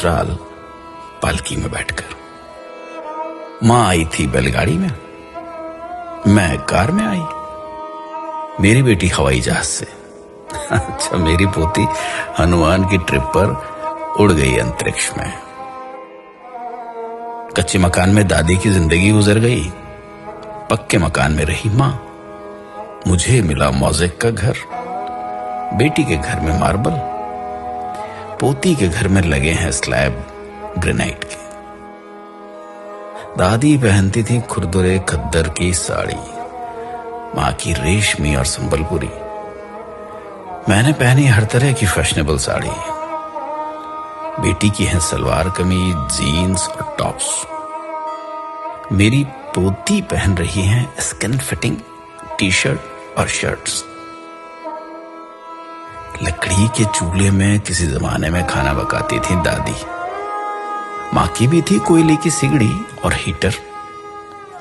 ससुराल पालकी में बैठकर। माँ आई थी बैलगाड़ी में, मैं कार में आई, मेरी बेटी हवाई जहाज से। अच्छा, मेरी पोती हनुमान की ट्रिप पर उड़ गई अंतरिक्ष में। कच्चे मकान में दादी की जिंदगी गुजर गई, पक्के मकान में रही माँ। मुझे मिला मौजेक का घर, बेटी के घर में मार्बल, पोती के घर में लगे हैं स्लैब ग्रेनाइट के। दादी पहनती थी खुरदुरे खद्दर की साड़ी, माँ की रेशमी और संबलपुरी। मैंने पहनी हर तरह की फैशनेबल साड़ी। बेटी की है सलवार कमीज, जीन्स और टॉप्स। मेरी पोती पहन रही है स्किन फिटिंग टी शर्ट और शर्ट्स। लकड़ी के चूल्हे में किसी जमाने में खाना पकाती थी दादी। माँ की भी थी कोयले की सिगड़ी और हीटर।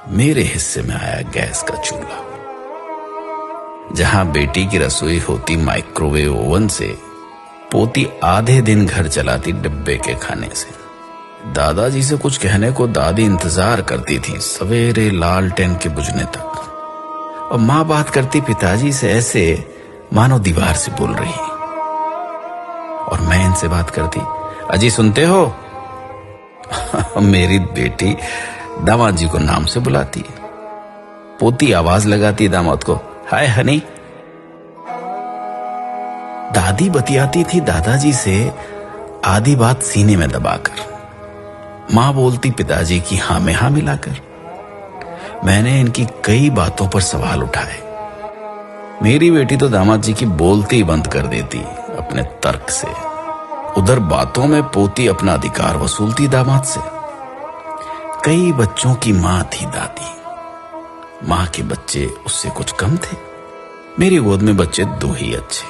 मेरे हिस्से में आया गैस का चूल्हा। जहां बेटी की रसोई होती माइक्रोवेव ओवन से, पोती आधे दिन घर चलाती डिब्बे के खाने से। दादाजी से कुछ कहने को दादी इंतजार करती थी सवेरे लालटेन के बुझने तक, और माँ बात करती पिताजी से ऐसे मानो दीवार से बोल रही। और मैं इनसे बात करती, अजी सुनते हो? मेरी बेटी दामाद जी को नाम से बुलाती, पोती आवाज लगाती दामाद को, हाय हनी। दादी बतियाती थी दादाजी से आधी बात सीने में दबाकर। मां बोलती पिताजी की हां में हां मिलाकर। मैंने इनकी कई बातों पर सवाल उठाए। मेरी बेटी तो दामाद जी की बोलती ही बंद कर देती अपने तर्क से। उधर बातों में पोती अपना अधिकार वसूलती दामाद से। कई बच्चों की मां थी दादी। मां के बच्चे उससे कुछ कम थे। मेरी गोद में बच्चे दो ही अच्छे।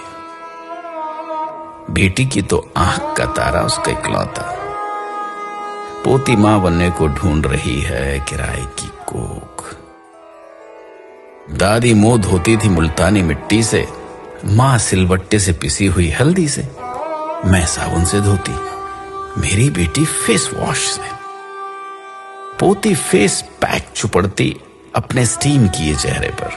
बेटी की तो आंख का तारा उसका इकलौता। पोती मां बनने को ढूंढ रही है किराए की कोख। दादी मुंह धोती थी मुल्तानी मिट्टी से, मां सिलबट्टे से पिसी हुई हल्दी से। मैं साबुन से धोती, मेरी बेटी फेस वॉश से। पोती फेस पैक चुपड़ती अपने स्टीम किए चेहरे पर।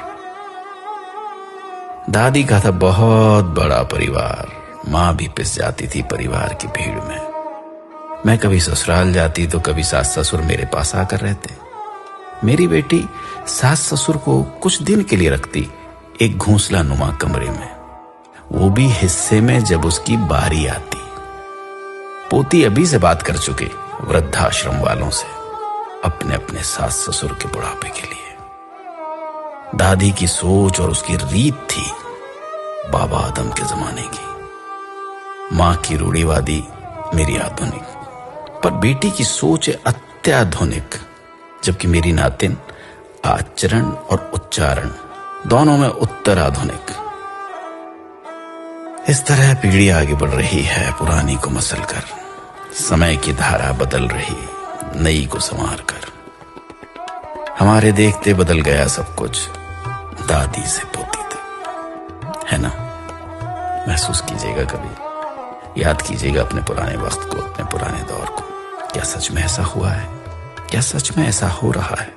दादी का था बहुत बड़ा परिवार। मां भी पिस जाती थी परिवार की भीड़ में। मैं कभी ससुराल जाती तो कभी सास ससुर मेरे पास आकर रहते। मेरी बेटी सास ससुर को कुछ दिन के लिए रखती एक घोंसला नुमा कमरे में, वो भी हिस्से में जब उसकी बारी आती। पोती अभी से बात कर चुकी वृद्धाश्रम वालों से अपने अपने सास ससुर के बुढ़ापे के लिए। दादी की सोच और उसकी रीत थी बाबा आदम के जमाने की। मां की रूढ़िवादी, मेरी आधुनिक। पर बेटी की सोच है अत्याधुनिक, जबकि मेरी नातिन आचरण और उच्चारण दोनों में उत्तर आधुनिक। इस तरह पीढ़ी आगे बढ़ रही है पुरानी को मसल कर। समय की धारा बदल रही, नई को संवार कर। हमारे देखते बदल गया सब कुछ, दादी से पोती तक, है ना? महसूस कीजिएगा, कभी याद कीजिएगा अपने पुराने वक्त को, अपने पुराने दौर को। क्या सच में ऐसा हुआ है? क्या सच में ऐसा हो रहा है?